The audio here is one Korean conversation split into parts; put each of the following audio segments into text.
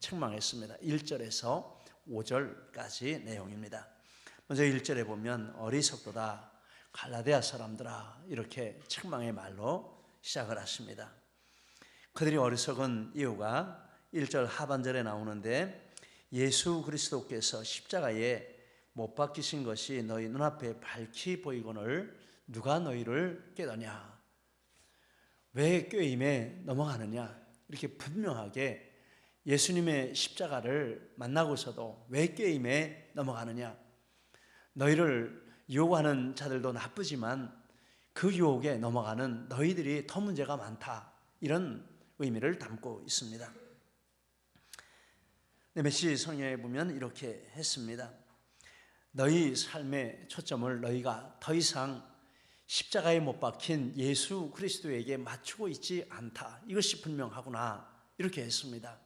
책망했습니다. 1절에서 5절까지 내용입니다. 먼저 1절에 보면 어리석도다 갈라디아 사람들아 이렇게 책망의 말로 시작을 하십니다. 그들이 어리석은 이유가 1절 하반절에 나오는데 예수 그리스도께서 십자가에 못 박히신 것이 너희 눈앞에 밝히 보이거늘 누가 너희를 깨더냐, 왜 꾀임에 넘어가느냐, 이렇게 분명하게 예수님의 십자가를 만나고서도 왜 꾀임에 넘어가느냐, 너희를 유혹하는 자들도 나쁘지만 그 유혹에 넘어가는 너희들이 더 문제가 많다, 이런 의미를 담고 있습니다. 메시지 성경에 보면 이렇게 했습니다. 너희 삶의 초점을 너희가 더 이상 십자가에 못 박힌 예수 그리스도에게 맞추고 있지 않다, 이것이 분명하구나, 이렇게 했습니다.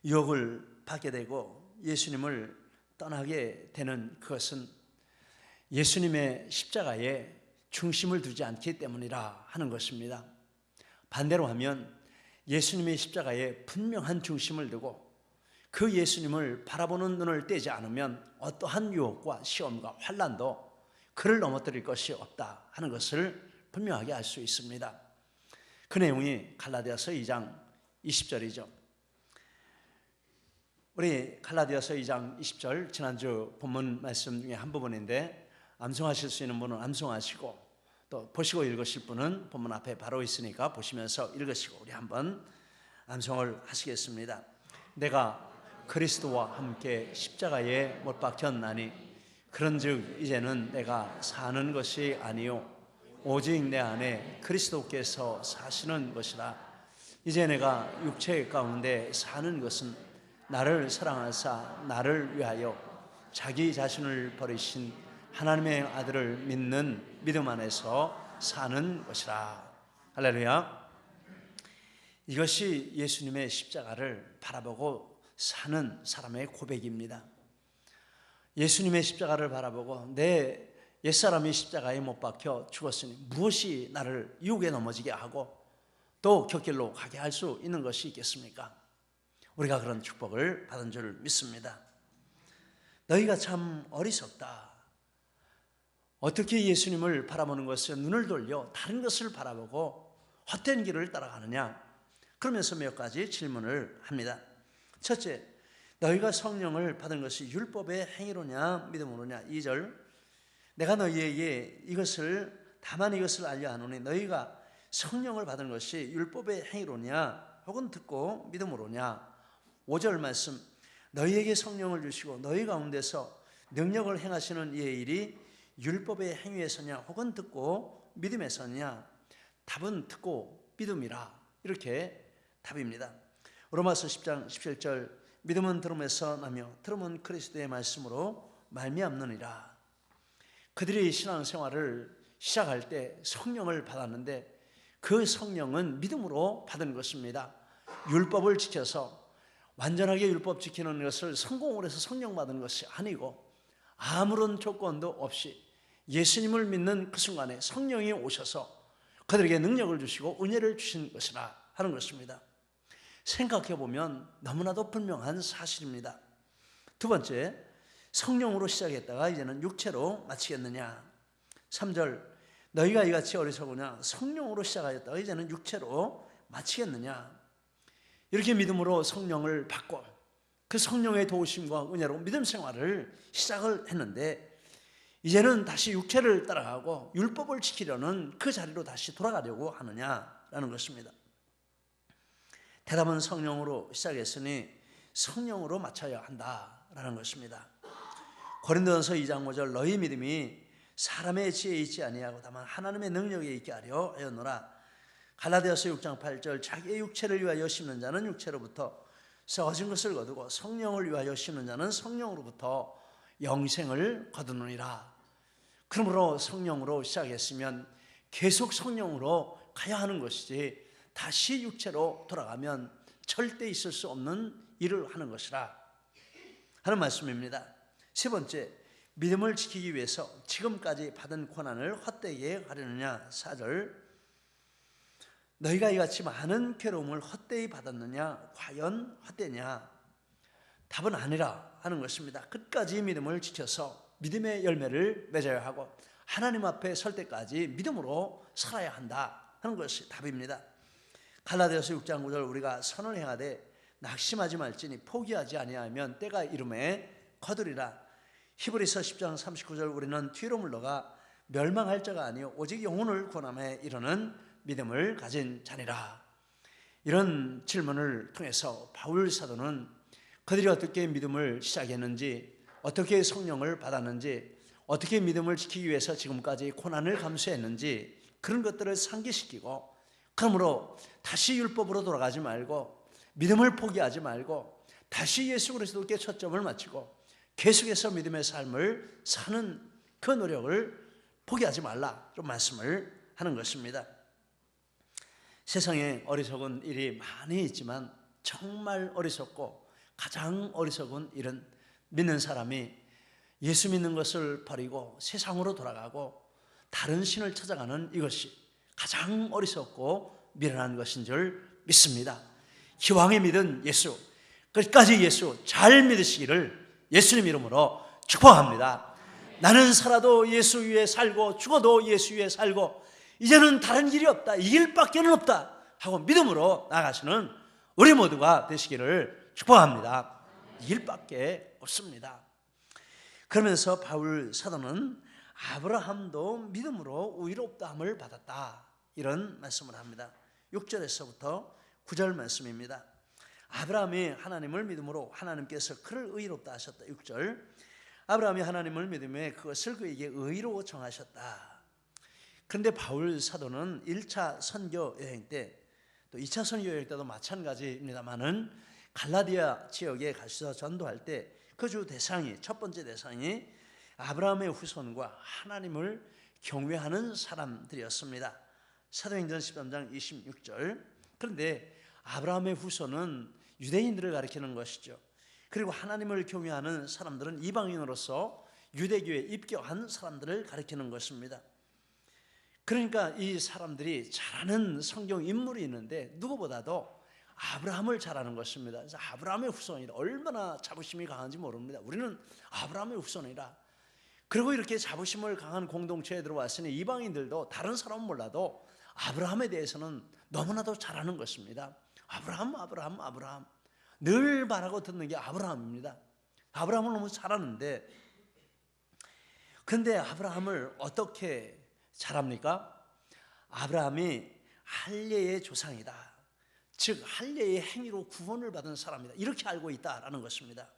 유혹을 받게 되고 예수님을 떠나게 되는 그것은 예수님의 십자가에 중심을 두지 않기 때문이라 하는 것입니다. 반대로 하면 예수님의 십자가에 분명한 중심을 두고 그 예수님을 바라보는 눈을 떼지 않으면 어떠한 유혹과 시험과 환난도 그를 넘어뜨릴 것이 없다 하는 것을 분명하게 알 수 있습니다. 그 내용이 갈라디아서 2장 20절이죠. 우리 갈라디아서 2장 20절 지난주 본문 말씀 중에 한 부분인데 암송하실 수 있는 분은 암송하시고 또 보시고 읽으실 분은 본문 앞에 바로 있으니까 보시면서 읽으시고 우리 한번 암송을 하시겠습니다. 내가 그리스도와 함께 십자가에 못 박혔나니 그런즉 이제는 내가 사는 것이 아니요 오직 내 안에 그리스도께서 사시는 것이라. 이제 내가 육체 가운데 사는 것은 나를 사랑하사 나를 위하여 자기 자신을 버리신 하나님의 아들을 믿는 믿음 안에서 사는 것이라. 할렐루야. 이것이 예수님의 십자가를 바라보고 사는 사람의 고백입니다. 예수님의 십자가를 바라보고 내 옛사람이 십자가에 못 박혀 죽었으니 무엇이 나를 유혹에 넘어지게 하고 또 곁길로 가게 할 수 있는 것이 있겠습니까? 우리가 그런 축복을 받은 줄 믿습니다. 너희가 참 어리석다. 어떻게 예수님을 바라보는 것에 눈을 돌려 다른 것을 바라보고 헛된 길을 따라가느냐? 그러면서 몇 가지 질문을 합니다. 첫째, 너희가 성령을 받은 것이 율법의 행위로냐 믿음으로냐? 2절, 내가 너희에게 다만 이것을 알려 하노니 너희가 성령을 받은 것이 율법의 행위로냐 혹은 듣고 믿음으로냐? 5절 말씀, 너희에게 성령을 주시고 너희 가운데서 능력을 행하시는 이의 일이 율법의 행위에서냐 혹은 듣고 믿음에서냐? 답은 듣고 믿음이라, 이렇게 답입니다. 로마서 10장 17절, 믿음은 들음에서 나며 들음은 그리스도의 말씀으로 말미암느니라. 그들이 신앙생활을 시작할 때 성령을 받았는데 그 성령은 믿음으로 받은 것입니다. 율법을 지켜서 완전하게 율법 지키는 것을 성공을 해서 성령 받은 것이 아니고 아무런 조건도 없이 예수님을 믿는 그 순간에 성령이 오셔서 그들에게 능력을 주시고 은혜를 주신 것이라 하는 것입니다. 생각해보면 너무나도 분명한 사실입니다. 두 번째, 성령으로 시작했다가 이제는 육체로 마치겠느냐? 3절, 너희가 이같이 어리석으냐? 성령으로 시작하였다가 이제는 육체로 마치겠느냐? 이렇게 믿음으로 성령을 받고 그 성령의 도우심과 은혜로 믿음 생활을 시작을 했는데 이제는 다시 육체를 따라가고 율법을 지키려는 그 자리로 다시 돌아가려고 하느냐라는 것입니다. 대답은 성령으로 시작했으니 성령으로 마쳐야 한다라는 것입니다. 고린도전서 2장 5절, 너희 믿음이 사람의 지혜에 있지 아니하고 다만 하나님의 능력에 있게 하려 하였노라. 갈라디아서 6장 8절, 자기의 육체를 위하여 심는 자는 육체로부터 썩어진 것을 거두고 성령을 위하여 심는 자는 성령으로부터 영생을 거두느니라. 그러므로 성령으로 시작했으면 계속 성령으로 가야 하는 것이지 다시 육체로 돌아가면 절대 있을 수 없는 일을 하는 것이라 하는 말씀입니다. 세 번째, 믿음을 지키기 위해서 지금까지 받은 고난을 헛되게 하려느냐? 4절, 너희가 이같이 많은 괴로움을 헛되이 받았느냐? 과연 헛되냐? 답은 아니라 하는 것입니다. 끝까지 믿음을 지켜서 믿음의 열매를 맺어야 하고 하나님 앞에 설 때까지 믿음으로 살아야 한다 하는 것이 답입니다. 갈라디아서 6장 9절 우리가 선을 행하되 낙심하지 말지니 포기하지 아니하면 때가 이름에 거두리라. 히브리서 10장 39절 우리는 뒤로 물러가 멸망할 자가 아니요 오직 영혼을 구원함에 이르는 믿음을 가진 자니라. 이런 질문을 통해서 바울 사도는 그들이 어떻게 믿음을 시작했는지, 어떻게 성령을 받았는지, 어떻게 믿음을 지키기 위해서 지금까지 고난을 감수했는지 그런 것들을 상기시키고, 그러므로 다시 율법으로 돌아가지 말고 믿음을 포기하지 말고 다시 예수 그리스도께 초점을 맞추고 계속해서 믿음의 삶을 사는 그 노력을 포기하지 말라 좀 말씀을 하는 것입니다. 세상에 어리석은 일이 많이 있지만 정말 어리석고 가장 어리석은 일은 믿는 사람이 예수 믿는 것을 버리고 세상으로 돌아가고 다른 신을 찾아가는 이것이 가장 어리석고 미련한 것인 줄 믿습니다. 기왕에 믿은 예수, 끝까지 예수 잘 믿으시기를 예수님 이름으로 축복합니다. 나는 살아도 예수 위에 살고 죽어도 예수 위에 살고 이제는 다른 길이 없다, 이 길밖에 없다 하고 믿음으로 나가시는 우리 모두가 되시기를 축복합니다. 이 길밖에 없습니다. 그러면서 바울 사도는 아브라함도 믿음으로 의롭다함을 받았다 이런 말씀을 합니다. 6절에서부터 9절 말씀입니다. 아브라함이 하나님을 믿음으로 하나님께서 그를 의롭다 하셨다. 6절 아브라함이 하나님을 믿음에 그것을 그에게 의로 정하셨다. 그런데 바울 사도는 1차 선교 여행 때 또 2차 선교 여행 때도 마찬가지입니다만은 갈라디아 지역에 가셔서 전도할 때 그 주 대상이, 첫 번째 대상이 아브라함의 후손과 하나님을 경외하는 사람들이었습니다. 사도행전 13장 26절. 그런데 아브라함의 후손은 유대인들을 가리키는 것이죠. 그리고 하나님을 경외하는 사람들은 이방인으로서 유대교에 입교한 사람들을 가리키는 것입니다. 그러니까 이 사람들이 잘 아는 성경 인물이 있는데 누구보다도 아브라함을 잘 아는 것입니다. 그래서 아브라함의 후손이라 얼마나 자부심이 강한지 모릅니다. 우리는 아브라함의 후손이라. 그리고 이렇게 자부심을 강한 공동체에 들어왔으니 이방인들도 다른 사람은 몰라도 아브라함에 대해서는 너무나도 잘 아는 것입니다. 아브라함, 아브라함, 아브라함. 늘 말하고 듣는 게 아브라함입니다. 아브라함을 너무 잘 아는데, 그런데 아브라함을 어떻게 잘합니까? 아브라함이 할례의 조상이다. 즉 할례의 행위로 구원을 받은 사람이다. 이렇게 알고 있다라는 것입니다.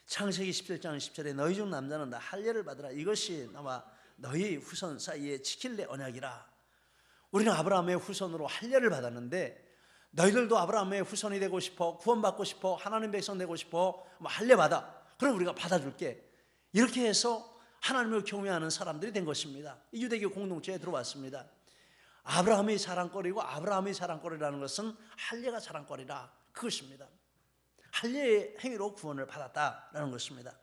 창세기 17장 10절에 너희 중 남자는 다 할례를 받으라. 이것이 나와 너희 후손 사이에 지킬래 언약이라. 우리는 아브라함의 후손으로 할례를 받았는데 너희들도 아브라함의 후손이 되고 싶어, 구원받고 싶어, 하나님 백성 되고 싶어, 할례 받아. 그럼 우리가 받아줄게. 이렇게 해서 하나님을 경외하는 사람들이 된 것입니다. 이 유대교 공동체에 들어왔습니다. 아브라함이 자랑거리고 아브라함이 자랑거리라는 것은 할례가 자랑거리라 그것입니다. 할례의 행위로 구원을 받았다라는 것입니다.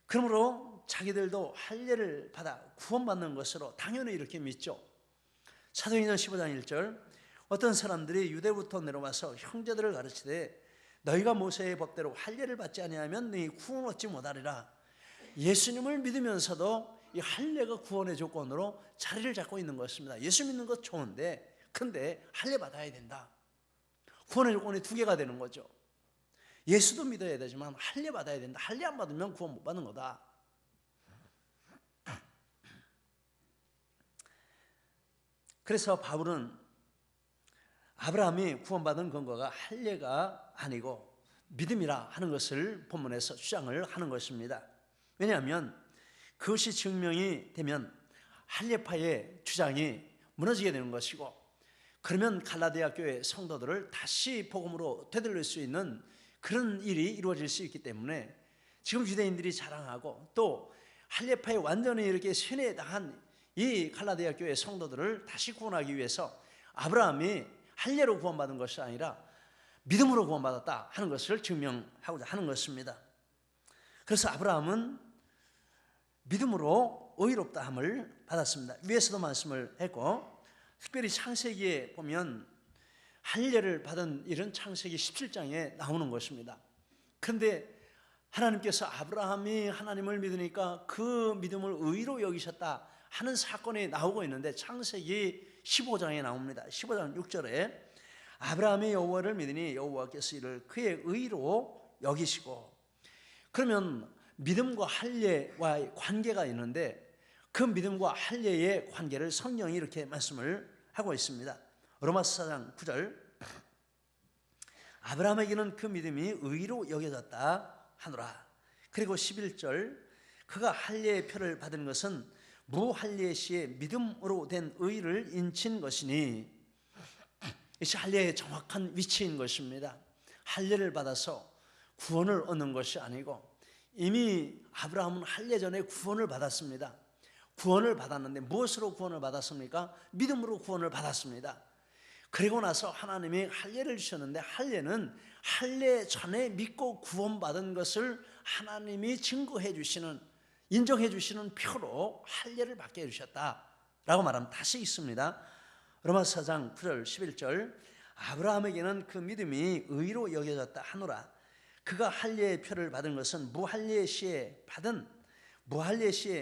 그러므로 자기들도 할례를 받아 구원받는 것으로 당연히 이렇게 믿죠. 사도행전 15장 1절 어떤 사람들이 유대부터 내려와서 형제들을 가르치되 너희가 모세의 법대로 할례를 받지 아니하면 너희 구원 얻지 못하리라. 예수님을 믿으면서도 이 할례가 구원의 조건으로 자리를 잡고 있는 것입니다. 예수 믿는 것 좋은데 근데 할례 받아야 된다. 구원의 조건이 두 개가 되는 거죠. 예수도 믿어야 되지만 할례 받아야 된다. 할례 안 받으면 구원 못 받는 거다. 그래서 바울은 아브라함이 구원받은 근거가 할례가 아니고 믿음이라 하는 것을 본문에서 주장을 하는 것입니다. 왜냐하면 그것이 증명이 되면 할례파의 주장이 무너지게 되는 것이고, 그러면 갈라디아 교회 성도들을 다시 복음으로 되돌릴 수 있는 그런 일이 이루어질 수 있기 때문에 지금 유대인들이 자랑하고 또 할례파에 완전히 이렇게 세뇌당한 이 갈라디아 교회 성도들을 다시 구원하기 위해서 아브라함이 할례로 구원받은 것이 아니라 믿음으로 구원받았다 하는 것을 증명하고자 하는 것입니다. 그래서 아브라함은 믿음으로 의롭다함을 받았습니다. 위에서도 말씀을 했고 특별히 창세기에 보면 할례를 받은 일은 창세기 17장에 나오는 것입니다. 그런데 하나님께서 아브라함이 하나님을 믿으니까 그 믿음을 의로 여기셨다 하는 사건이 나오고 있는데 창세기 15장에 나옵니다. 15장 6절에 아브라함이 여호와를 믿으니 여호와께서 이를 그의 의로 여기시고, 그러면 믿음과 할례와의 관계가 있는데 그 믿음과 할례의 관계를 성경이 이렇게 말씀을 하고 있습니다. 로마서 4장 9절 아브라함에게는 그 믿음이 의로 여겨졌다 하노라. 그리고 11절 그가 할례의 표를 받은 것은 무할례 시에 믿음으로 된 의를 인친 것이니, 이것이 할례의 정확한 위치인 것입니다. 할례를 받아서 구원을 얻는 것이 아니고 이미 아브라함은 할례 전에 구원을 받았습니다. 구원을 받았는데 무엇으로 구원을 받았습니까? 믿음으로 구원을 받았습니다. 그리고 나서 하나님이 할례를 주셨는데 할례는 할례 전에 믿고 구원받은 것을 하나님이 증거해 주시는, 인정해 주시는 표로 할례를 받게 해주셨다라고 말하면 다시 있습니다. 로마서 4장 9절 11절 아브라함에게는 그 믿음이 의로 여겨졌다 하노라. 그가 할례의 표를 받은 것은 무할례 시에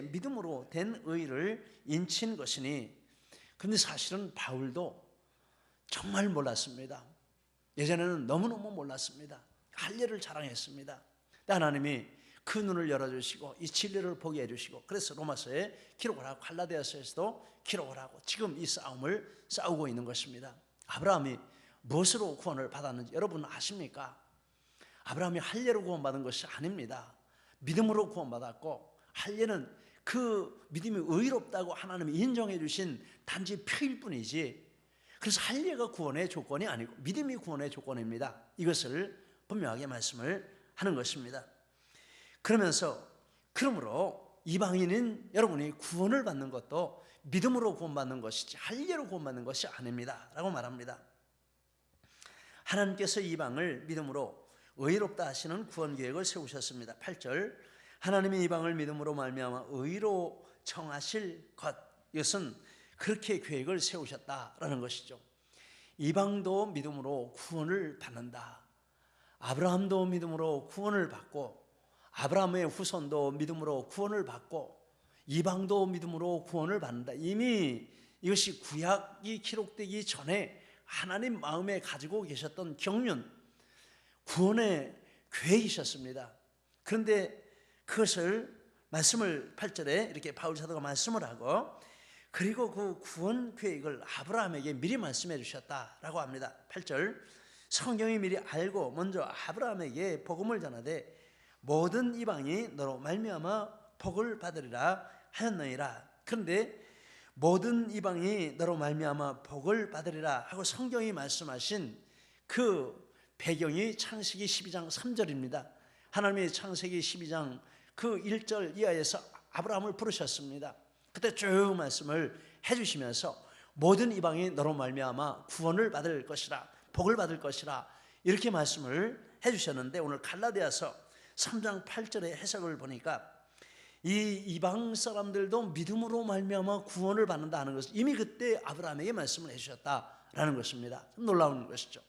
믿음으로 된 의를 인친 것이니. 그런데 사실은 바울도 정말 몰랐습니다. 예전에는 너무너무 몰랐습니다. 할례를 자랑했습니다. 하나님이 그 눈을 열어주시고 이 진리를 보게 해주시고, 그래서 로마서에 기록을 하고 갈라디아서에서도 기록을 하고 지금 이 싸움을 싸우고 있는 것입니다. 아브라함이 무엇으로 구원을 받았는지 여러분 아십니까? 아브라함이 할례로 구원받은 것이 아닙니다. 믿음으로 구원받았고, 할례는 그 믿음이 의롭다고 하나님이 인정해 주신 단지 표일 뿐이지, 그래서 할례가 구원의 조건이 아니고 믿음이 구원의 조건입니다. 이것을 분명하게 말씀을 하는 것입니다. 그러므로 이방인인 여러분이 구원을 받는 것도 믿음으로 구원받는 것이지 할례로 구원받는 것이 아닙니다 라고 말합니다. 하나님께서 이방을 믿음으로 의롭다 하시는 구원 계획을 세우셨습니다. 8절 하나님이 이방을 믿음으로 말미암아 의로 청하실 것, 이것은 그렇게 계획을 세우셨다라는 것이죠. 이방도 믿음으로 구원을 받는다. 아브라함도 믿음으로 구원을 받고, 아브라함의 후손도 믿음으로 구원을 받고, 이방도 믿음으로 구원을 받는다. 이미 이것이 구약이 기록되기 전에 하나님 마음에 가지고 계셨던 경륜, 구원의 계획이셨습니다. 그런데 그것을 말씀을 8절에 이렇게 바울 사도가 말씀을 하고, 그리고 그 구원 계획을 아브라함에게 미리 말씀해 주셨다라고 합니다. 8절 성경이 미리 알고 먼저 아브라함에게 복음을 전하되 모든 이방이 너로 말미암아 복을 받으리라 하였느니라. 그런데 모든 이방이 너로 말미암아 복을 받으리라 하고 성경이 말씀하신 그 배경이 창세기 12장 3절입니다. 하나님이 창세기 12장 그 1절 이하에서 아브라함을 부르셨습니다. 그때 쭉 말씀을 해주시면서 모든 이방이 너로 말미암아 구원을 받을 것이라, 복을 받을 것이라, 이렇게 말씀을 해주셨는데, 오늘 갈라디아서 3장 8절의 해석을 보니까 이 이방 사람들도 믿음으로 말미암아 구원을 받는다 하는 것을 이미 그때 아브라함에게 말씀을 해주셨다라는 것입니다. 좀 놀라운 것이죠.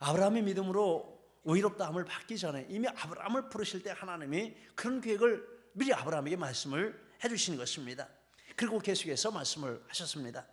아브라함이 믿음으로 의롭다함을 받기 전에 이미 아브라함을 부르실 때 하나님이 그런 계획을 미리 아브라함에게 말씀을 해주신 것입니다. 그리고 계속해서 말씀을 하셨습니다.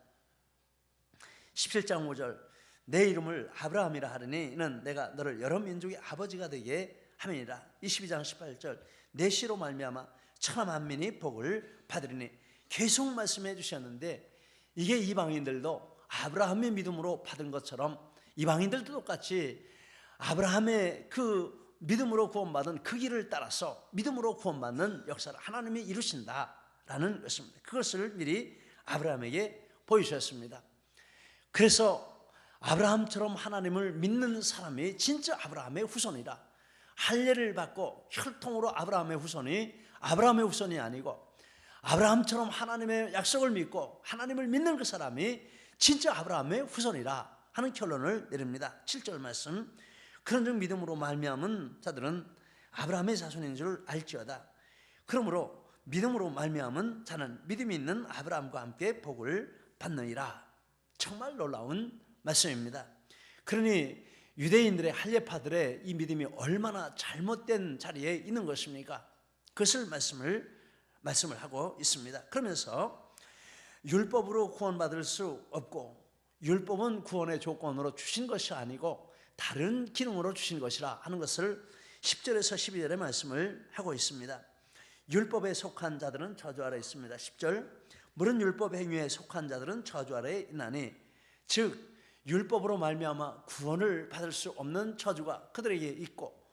17장 5절 내 이름을 아브라함이라 하리니 이는 내가 너를 여러 민족의 아버지가 되게 함이니라. 22장 18절 내 씨로 말미암아 천하 만민이 복을 받으리니. 계속 말씀해 주셨는데 이게 이방인들도 아브라함의 믿음으로 받은 것처럼 이방인들도 똑같이 아브라함의 그 믿음으로 구원받은 그 길을 따라서 믿음으로 구원받는 역사를 하나님이 이루신다라는 것입니다. 그것을 미리 아브라함에게 보여주셨습니다. 그래서 아브라함처럼 하나님을 믿는 사람이 진짜 아브라함의 후손이라. 할례를 받고 혈통으로 아브라함의 후손이 아니고 아브라함처럼 하나님의 약속을 믿고 하나님을 믿는 그 사람이 진짜 아브라함의 후손이라 하는 결론을 내립니다. 7절 말씀 그런즉 믿음으로 말미암은 자들은 아브라함의 자손인 줄 알지어다. 그러므로 믿음으로 말미암은 자는 믿음이 있는 아브라함과 함께 복을 받느니라. 정말 놀라운 말씀입니다. 그러니 유대인들의 할례파들의 이 믿음이 얼마나 잘못된 자리에 있는 것입니까? 그것을 말씀을 하고 있습니다. 그러면서 율법으로 구원받을 수 없고 율법은 구원의 조건으로 주신 것이 아니고 다른 기능으로 주신 것이라 하는 것을 10절에서 12절의 말씀을 하고 있습니다. 율법에 속한 자들은 저주 아래 있습니다. 10절, 물은 율법 행위에 속한 자들은 저주 아래에 있나니 즉 율법으로 말미암아 구원을 받을 수 없는 저주가 그들에게 있고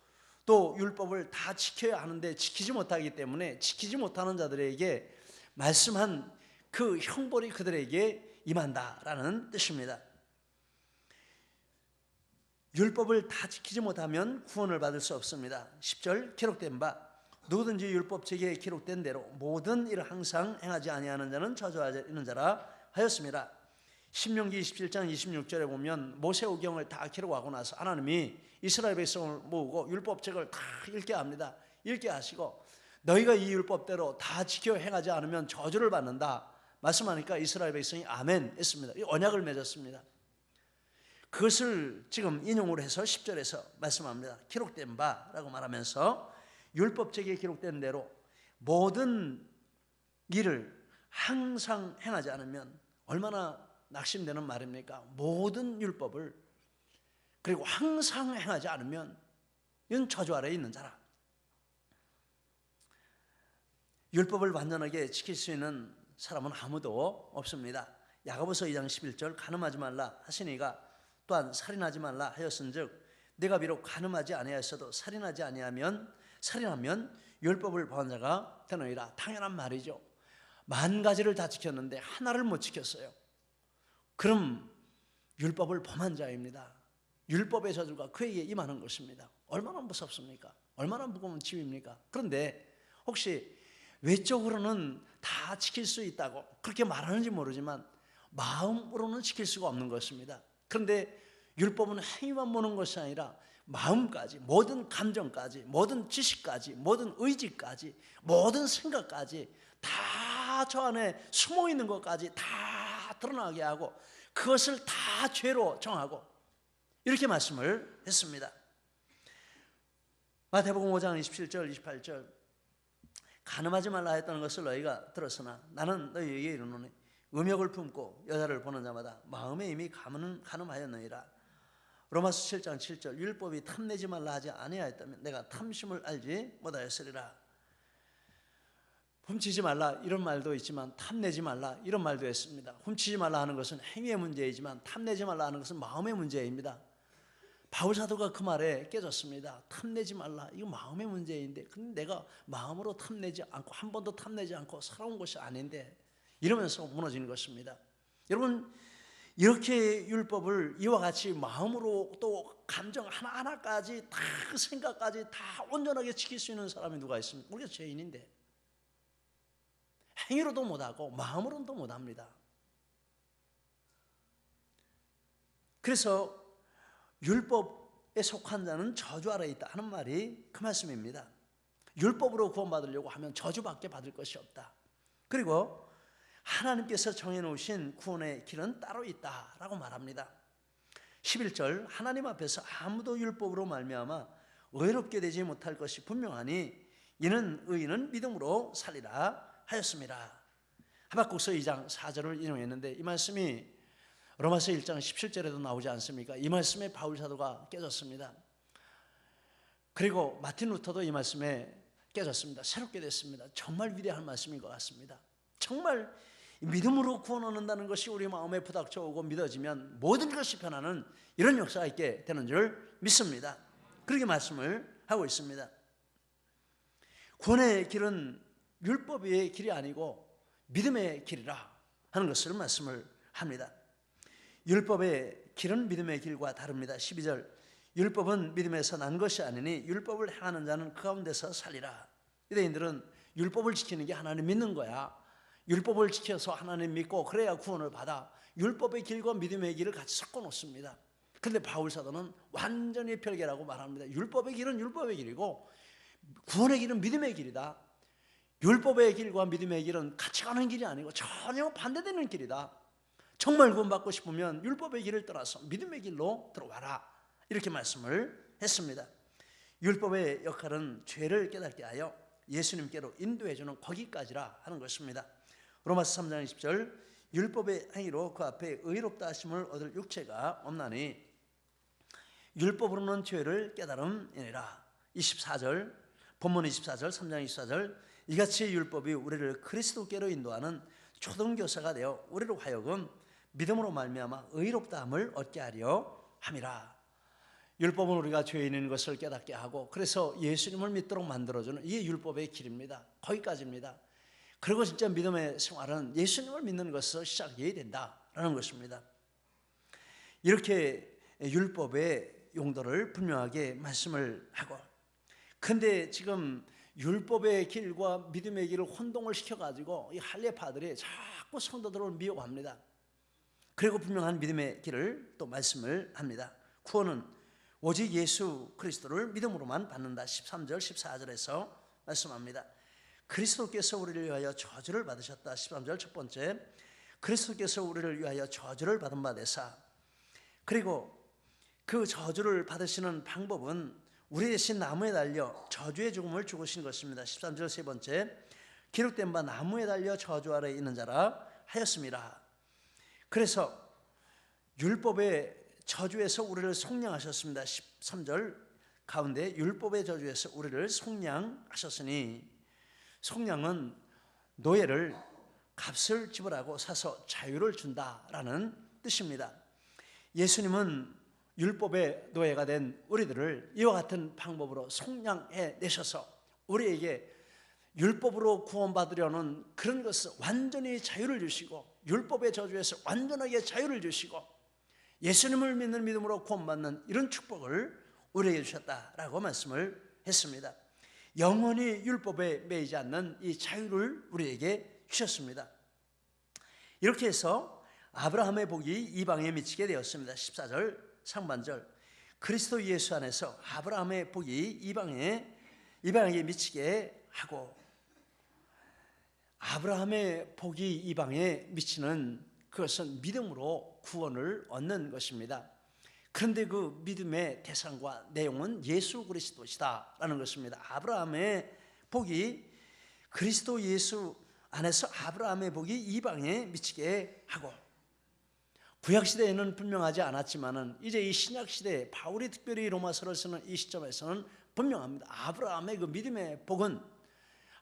또 율법을 다 지켜야 하는데 지키지 못하기 때문에 지키지 못하는 자들에게 말씀한 그 형벌이 그들에게 임한다라는 뜻입니다. 율법을 다 지키지 못하면 구원을 받을 수 없습니다. 10절, 기록된 바 누구든지 율법책에 기록된 대로 모든 일을 항상 행하지 아니하는 자는 저주하는 자라 하였습니다. 신명기 27장 26절에 보면 모세오경을 다 기록하고 나서 하나님이 이스라엘 백성을 모으고 율법책을 다 읽게 합니다. 읽게 하시고 너희가 이 율법대로 다 지켜 행하지 않으면 저주를 받는다 말씀하니까 이스라엘 백성이 아멘 했습니다. 이 언약을 맺었습니다. 그것을 지금 인용을 해서 10절에서 말씀합니다. 기록된 바라고 말하면서 율법책에 기록된 대로 모든 일을 항상 행하지 않으면 얼마나 낙심되는 말입니까? 모든 율법을 그리고 항상 행하지 않으면 이건 저주 아래에 있는 자라. 율법을 완전하게 지킬 수 있는 사람은 아무도 없습니다. 야고보서 2장 11절 간음하지 말라 하시니가 또한 살인하지 말라 하였은즉 내가 비록 간음하지 아니하였어도 살인하면 율법을 범한 자가 되느니라. 당연한 말이죠. 만 가지를 다 지켰는데 하나를 못 지켰어요. 그럼 율법을 범한 자입니다. 율법의 저주가 그에게 임하는 것입니다. 얼마나 무섭습니까? 얼마나 무거운 짐입니까? 그런데 혹시 외적으로는 다 지킬 수 있다고 그렇게 말하는지 모르지만 마음으로는 지킬 수가 없는 것입니다. 그런데 율법은 행위만 보는 것이 아니라 마음까지, 모든 감정까지, 모든 지식까지, 모든 의지까지, 모든 생각까지 다 저 안에 숨어 있는 것까지 다 드러나게 하고 그것을 다 죄로 정하고 이렇게 말씀을 했습니다. 마태복음 5장 27절 28절 간음하지 말라 했다는 것을 너희가 들었으나 나는 너희에게 이르노니 음욕을 품고 여자를 보는 자마다 마음에 이미 간음하였느니라. 로마서 7장 7절 율법이 탐내지 말라 하지 아니하였다면 내가 탐심을 알지 못하였으리라. 훔치지 말라 이런 말도 있지만 탐내지 말라 이런 말도 했습니다. 훔치지 말라 하는 것은 행위의 문제이지만 탐내지 말라 하는 것은 마음의 문제입니다. 바울 사도가 그 말에 깨졌습니다. 탐내지 말라 이거 마음의 문제인데 근데 내가 마음으로 탐내지 않고 한 번도 탐내지 않고 살아온 것이 아닌데 이러면서 무너지는 것입니다. 여러분 이렇게 율법을 이와 같이 마음으로 또 감정 하나하나까지 다 생각까지 다 온전하게 지킬 수 있는 사람이 누가 있습니까? 우리가 죄인인데 행위로도 못하고 마음으로도 못합니다. 그래서 율법에 속한 자는 저주 아래에 있다 하는 말이 그 말씀입니다. 율법으로 구원받으려고 하면 저주밖에 받을 것이 없다. 그리고 하나님께서 정해놓으신 구원의 길은 따로 있다라고 말합니다. 11절 하나님 앞에서 아무도 율법으로 말미암아 의롭게 되지 못할 것이 분명하니 이는 의인은 믿음으로 살리라 하였습니다. 하박국서 2장 4절을 인용했는데 이 말씀이 로마서 1장 17절에도 나오지 않습니까? 이 말씀에 바울 사도가 깨졌습니다. 그리고 마틴 루터도 이 말씀에 깨졌습니다. 새롭게 됐습니다. 정말 위대한 말씀인 것 같습니다. 정말 믿음으로 구원 얻는다는 것이 우리 마음에 부닥쳐 오고 믿어지면 모든 것이 변하는 이런 역사가 있게 되는 줄 믿습니다. 그렇게 말씀을 하고 있습니다. 구원의 길은 율법의 길이 아니고 믿음의 길이라 하는 것을 말씀을 합니다. 율법의 길은 믿음의 길과 다릅니다. 12절 율법은 믿음에서 난 것이 아니니 율법을 행하는 자는 그 가운데서 살리라. 유대인들은 율법을 지키는 게 하나님 믿는 거야. 율법을 지켜서 하나님 믿고 그래야 구원을 받아. 율법의 길과 믿음의 길을 같이 섞어 놓습니다. 그런데 바울 사도는 완전히 별개라고 말합니다. 율법의 길은 율법의 길이고 구원의 길은 믿음의 길이다. 율법의 길과 믿음의 길은 같이 가는 길이 아니고 전혀 반대되는 길이다. 정말 구원받고 싶으면 율법의 길을 떠나서 믿음의 길로 들어와라, 이렇게 말씀을 했습니다. 율법의 역할은 죄를 깨닫게 하여 예수님께로 인도해주는 거기까지라 하는 것입니다. 로마서 3장 20절, 율법의 행위로 그 앞에 의롭다 하심을 얻을 육체가 없나니 율법으로는 죄를 깨달음이니라. 24절, 본문 24절, 3장 24절, 이같이 율법이 우리를 그리스도께로 인도하는 초등교사가 되어 우리로 하여금 믿음으로 말미암아 의롭다함을 얻게 하려 함이라. 율법은 우리가 죄인인 것을 깨닫게 하고 그래서 예수님을 믿도록 만들어주는 이게 율법의 길입니다. 거기까지입니다. 그리고 진짜 믿음의 생활은 예수님을 믿는 것에서 시작해야 된다라는 것입니다. 이렇게 율법의 용도를 분명하게 말씀을 하고, 근데 지금 율법의 길과 믿음의 길을 혼동을 시켜가지고 이 할례파들이 자꾸 성도들을 미혹합니다. 그리고 분명한 믿음의 길을 또 말씀을 합니다. 구원은 오직 예수 그리스도를 믿음으로만 받는다. 13절 14절에서 말씀합니다. 그리스도께서 우리를 위하여 저주를 받으셨다. 13절 첫 번째, 그리스도께서 우리를 위하여 저주를 받은 바 되사, 그리고 그 저주를 받으시는 방법은 우리 대신 나무에 달려 저주의 죽음을 죽으신 것입니다. 13절 세 번째, 기록된 바 나무에 달려 저주 아래에 있는 자라 하였습니다. 그래서 율법의 저주에서 우리를 속량하셨습니다. 13절 가운데 율법의 저주에서 우리를 속량하셨으니, 속량은 노예를 값을 지불하고 사서 자유를 준다라는 뜻입니다. 예수님은 율법의 노예가 된 우리들을 이와 같은 방법으로 속량해 내셔서 우리에게 율법으로 구원받으려는 그런 것을 완전히 자유를 주시고, 율법의 저주에서 완전하게 자유를 주시고 예수님을 믿는 믿음으로 구원받는 이런 축복을 우리에게 주셨다라고 말씀을 했습니다. 영원히 율법에 매이지 않는 이 자유를 우리에게 주셨습니다. 이렇게 해서 아브라함의 복이 이방에 미치게 되었습니다. 14절 상반절, 그리스도 예수 안에서 아브라함의 복이 이방에 미치게 하고, 아브라함의 복이 이방에 미치는 그것은 믿음으로 구원을 얻는 것입니다. 그런데 그 믿음의 대상과 내용은 예수 그리스도시다라는 것입니다. 아브라함의 복이 그리스도 예수 안에서 아브라함의 복이 이방에 미치게 하고, 구약시대에는 분명하지 않았지만 이제 이 신약시대에 바울이 특별히 로마서를 쓰는 이 시점에서는 분명합니다. 아브라함의 그 믿음의 복은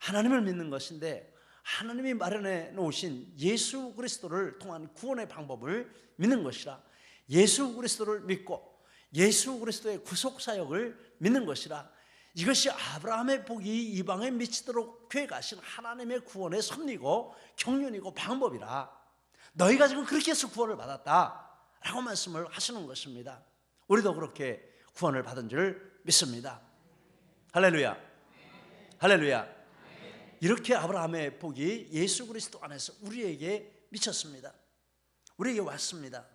하나님을 믿는 것인데, 하나님이 마련해 놓으신 예수 그리스도를 통한 구원의 방법을 믿는 것이라, 예수 그리스도를 믿고 예수 그리스도의 구속사역을 믿는 것이라, 이것이 아브라함의 복이 이방에 미치도록 계획하신 하나님의 구원의 섭리고 경륜이고 방법이라, 너희가 지금 그렇게 해서 구원을 받았다라고 말씀을 하시는 것입니다. 우리도 그렇게 구원을 받은 줄 믿습니다. 할렐루야, 할렐루야. 이렇게 아브라함의 복이 예수 그리스도 안에서 우리에게 미쳤습니다. 우리에게 왔습니다.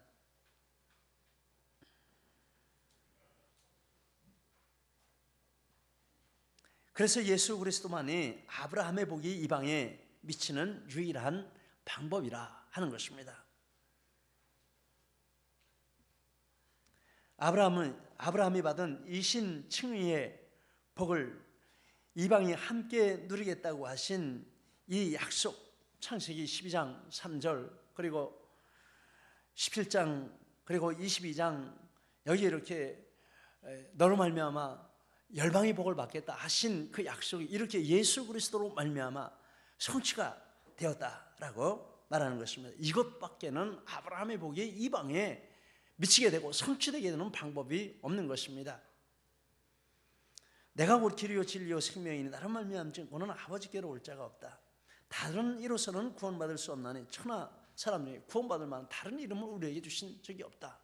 그래서 예수 그리스도만이 아브라함의 복이 이방에 미치는 유일한 방법이라 하는 것입니다. 아브라함이 받은 이신 칭의의 복을 이방이 함께 누리겠다고 하신 이 약속, 창세기 12장 3절 그리고 17장 그리고 22장, 여기 이렇게 너로 말미암아 열방의 복을 받겠다 하신 그 약속이 이렇게 예수 그리스도로 말미암아 성취가 되었다라고 말하는 것입니다. 이것밖에는 아브라함의 복이 이방에 미치게 되고 성취되게 되는 방법이 없는 것입니다. 내가 곧 길이요 진리요 생명이니 나를 말미암지 너는 아버지께로 올 자가 없다. 다른 이로서는 구원받을 수 없나니 천하 사람 중에 구원받을 만한 다른 이름을 우리에게 주신 적이 없다.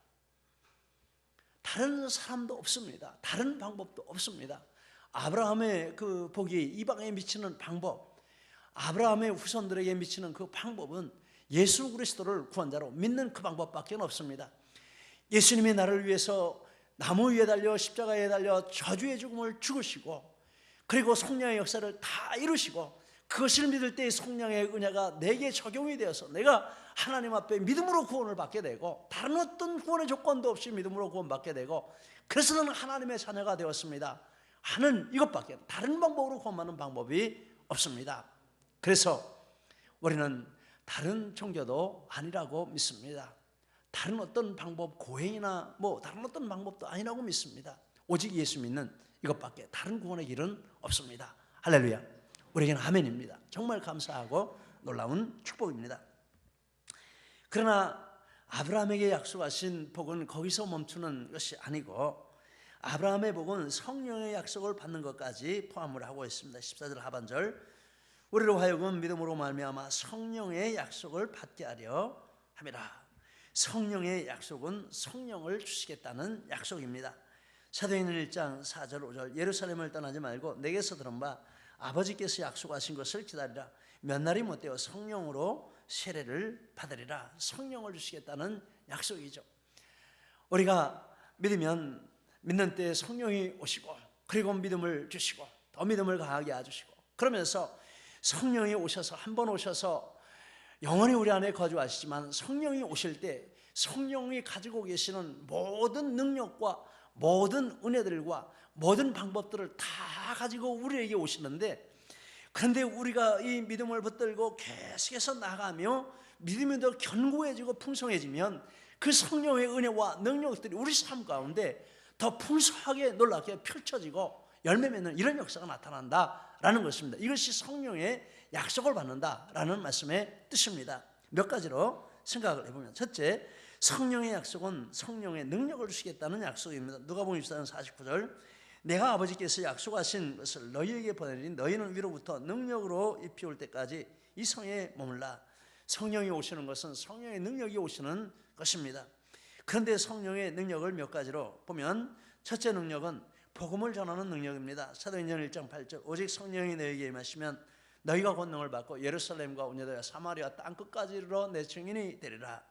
다른 사람도 없습니다. 다른 방법도 없습니다. 아브라함의 그 복이 이방에 미치는 방법, 아브라함의 후손들에게 미치는 그 방법은 예수 그리스도를 구원자로 믿는 그 방법밖에 없습니다. 예수님이 나를 위해서 나무 위에 달려 십자가에 달려 저주의 죽음을 죽으시고 그리고 속량의 역사를 다 이루시고 그것을 믿을 때 성령의 은혜가 내게 적용이 되어서 내가 하나님 앞에 믿음으로 구원을 받게 되고 다른 어떤 구원의 조건도 없이 믿음으로 구원받게 되고 그래서 나는 하나님의 자녀가 되었습니다 하는 이것밖에 다른 방법으로 구원받는 방법이 없습니다. 그래서 우리는 다른 종교도 아니라고 믿습니다. 다른 어떤 방법, 고행이나 다른 어떤 방법도 아니라고 믿습니다. 오직 예수 믿는 이것밖에 다른 구원의 길은 없습니다. 할렐루야. 우리에게는 아멘입니다. 정말 감사하고 놀라운 축복입니다. 그러나 아브라함에게 약속하신 복은 거기서 멈추는 것이 아니고 아브라함의 복은 성령의 약속을 받는 것까지 포함을 하고 있습니다. 14절 하반절 우리로 하여금 믿음으로 말미암아 성령의 약속을 받게 하려 함이라. 성령의 약속은 성령을 주시겠다는 약속입니다. 사도행전 1장 4절 5절 예루살렘을 떠나지 말고 내게서 들은 바 아버지께서 약속하신 것을 기다리라. 몇 날이 못되어 성령으로 세례를 받으리라. 성령을 주시겠다는 약속이죠. 우리가 믿으면 믿는 때에 성령이 오시고 그리고 믿음을 주시고 더 믿음을 강하게 해주시고 그러면서 성령이 오셔서 한 번 오셔서 영원히 우리 안에 거주하시지만 성령이 오실 때 성령이 가지고 계시는 모든 능력과 모든 은혜들과 모든 방법들을 다 가지고 우리에게 오시는데 그런데 우리가 이 믿음을 붙들고 계속해서 나가며 믿음이 더 견고해지고 풍성해지면 그 성령의 은혜와 능력들이 우리 삶 가운데 더 풍성하게 놀랍게 펼쳐지고 열매 맺는 이런 역사가 나타난다라는 것입니다. 이것이 성령의 약속을 받는다라는 말씀의 뜻입니다. 몇 가지로 생각을 해보면 첫째, 성령의 약속은 성령의 능력을 주시겠다는 약속입니다. 누가복음 24장 49절 내가 아버지께서 약속하신 것을 너희에게 보내리니 너희는 위로부터 능력으로 입히올 때까지 이 성에 머물라. 성령이 오시는 것은 성령의 능력이 오시는 것입니다. 그런데 성령의 능력을 몇 가지로 보면 첫째 능력은 복음을 전하는 능력입니다. 사도행전 1장 8절 오직 성령이 너희에게 임하시면 너희가 권능을 받고 예루살렘과 온유다와 사마리아 땅끝까지 이르러 내 증인이 되리라.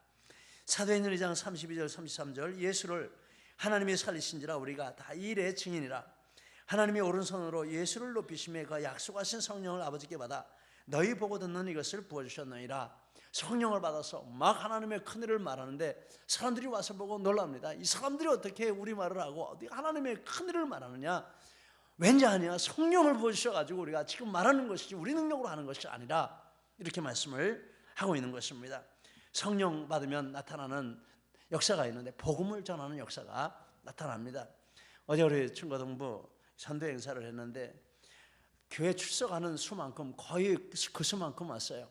사도행전 2장 32절 33절 예수를 하나님이 살리신지라 우리가 다 이 일의 증인이라. 하나님이 오른손으로 예수를 높이심에 그 약속하신 성령을 아버지께 받아 너희 보고 듣는 이것을 부어주셨느니라. 성령을 받아서 막 하나님의 큰일을 말하는데 사람들이 와서 보고 놀랍니다. 이 사람들이 어떻게 우리말을 하고 어디 하나님의 큰일을 말하느냐. 왠지 아니야 성령을 부어주셔가지고 우리가 지금 말하는 것이지 우리 능력으로 하는 것이 아니라 이렇게 말씀을 하고 있는 것입니다. 성령 받으면 나타나는 역사가 있는데 복음을 전하는 역사가 나타납니다. 어제 우리 친구동부 선도 행사를 했는데 교회 출석하는 수만큼 거의 그 수만큼 왔어요.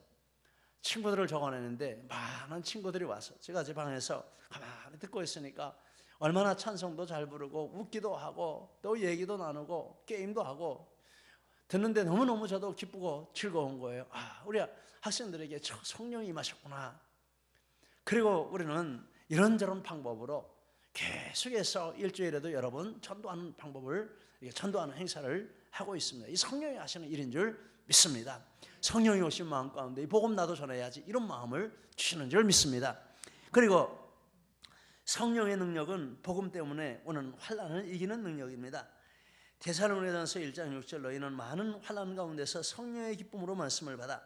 친구들을 적어내는데 많은 친구들이 와서 제가 제 방에서 가만히 듣고 있으니까 얼마나 찬송도 잘 부르고 웃기도 하고 또 얘기도 나누고 게임도 하고 듣는데 너무너무 저도 기쁘고 즐거운 거예요. 우리 학생들에게 성령이 임하셨구나. 그리고 우리는 이런저런 방법으로 계속해서 일주일에도 여러 번 전도하는 방법을 전도하는 행사를 하고 있습니다. 이 성령이 하시는 일인 줄 믿습니다. 성령이 오신 마음 가운데 이 복음 나도 전해야지 이런 마음을 주시는 줄 믿습니다. 그리고 성령의 능력은 복음 때문에 오는 환난을 이기는 능력입니다. 데살로니가전서 1장 6절 너희는 많은 환난 가운데서 성령의 기쁨으로 말씀을 받아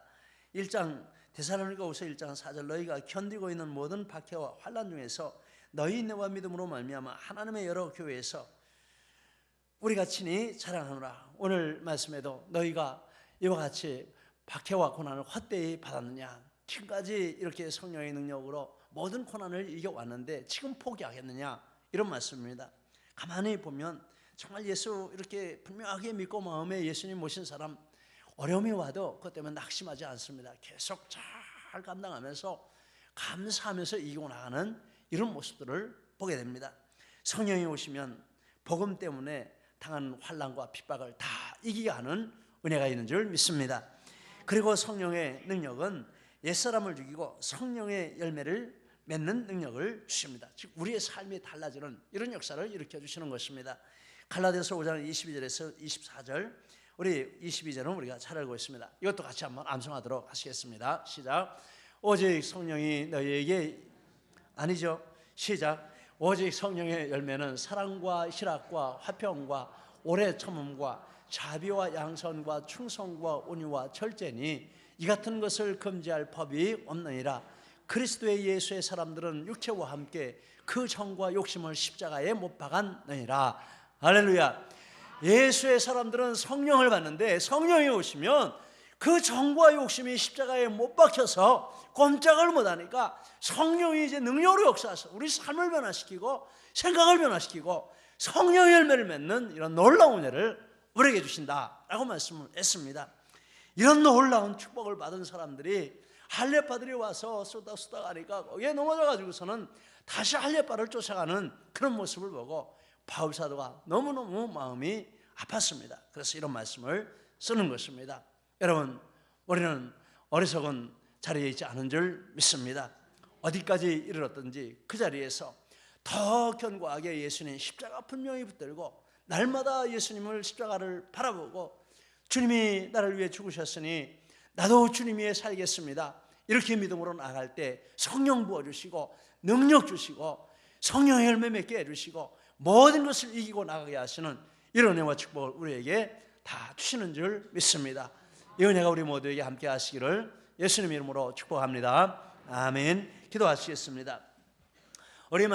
1장 데살로니가후서 1장 4절 너희가 견디고 있는 모든 박해와 환난 중에서 너희 인내와 믿음으로 말미암아 하나님의 여러 교회에서 우리가 친히 자랑하노라. 오늘 말씀에도 너희가 이와 같이 박해와 고난을 헛되이 받았느냐. 지금까지 이렇게 성령의 능력으로 모든 고난을 이겨왔는데 지금 포기하겠느냐. 이런 말씀입니다. 가만히 보면 정말 예수 이렇게 분명하게 믿고 마음에 예수님 모신 사람 어려움이 와도 그것 때문에 낙심하지 않습니다. 계속 잘 감당하면서 감사하면서 이기고 나가는 이런 모습들을 보게 됩니다. 성령이 오시면 복음 때문에 당한 환난과 핍박을 다 이기게 하는 은혜가 있는 줄 믿습니다. 그리고 성령의 능력은 옛사람을 죽이고 성령의 열매를 맺는 능력을 주십니다. 즉 우리의 삶이 달라지는 이런 역사를 일으켜 주시는 것입니다. 갈라디아서 5장 22절에서 24절 우리 22절은 우리가 잘 알고 있습니다. 이것도 같이 한번 암송하도록 하시겠습니다. 시작. 오직 성령이 너희에게 아니죠. 시작. 오직 성령의 열매는 사랑과 희락과 화평과 오래 참음과 자비와 양선과 충성과 온유와 절제니 이 같은 것을 금지할 법이 없느니라. 그리스도의 예수의 사람들은 육체와 함께 그 정과 욕심을 십자가에 못 박았느니라. 할렐루야. 예수의 사람들은 성령을 받는데 성령이 오시면 그 정과 욕심이 십자가에 못 박혀서 꼼짝을 못하니까 성령이 이제 능력으로 역사하셔서 우리 삶을 변화시키고 생각을 변화시키고 성령의 열매를 맺는 이런 놀라운 은혜를 우리에게 주신다라고 말씀을 했습니다. 이런 놀라운 축복을 받은 사람들이 할례파들이 와서 쏟아 가니까 거기에 넘어져 가지고서는 다시 할례파를 쫓아가는 그런 모습을 보고 바울 사도가 너무너무 마음이 아팠습니다. 그래서 이런 말씀을 쓰는 것입니다. 여러분, 우리는 어리석은 자리에 있지 않은 줄 믿습니다. 어디까지 이르렀든지 그 자리에서 더 견고하게 예수님 십자가 분명히 붙들고 날마다 예수님을 십자가를 바라보고 주님이 나를 위해 죽으셨으니 나도 주님 위해 살겠습니다. 이렇게 믿음으로 나갈 때 성령 부어주시고 능력 주시고 성령의 열매 맺게 해주시고 모든 것을 이기고 나가게 하시는 이런 은혜와 축복을 우리에게 다 주시는 줄 믿습니다. 이 은혜가 우리 모두에게 함께 하시기를 예수님 이름으로 축복합니다. 아멘. 기도하시겠습니다. 우리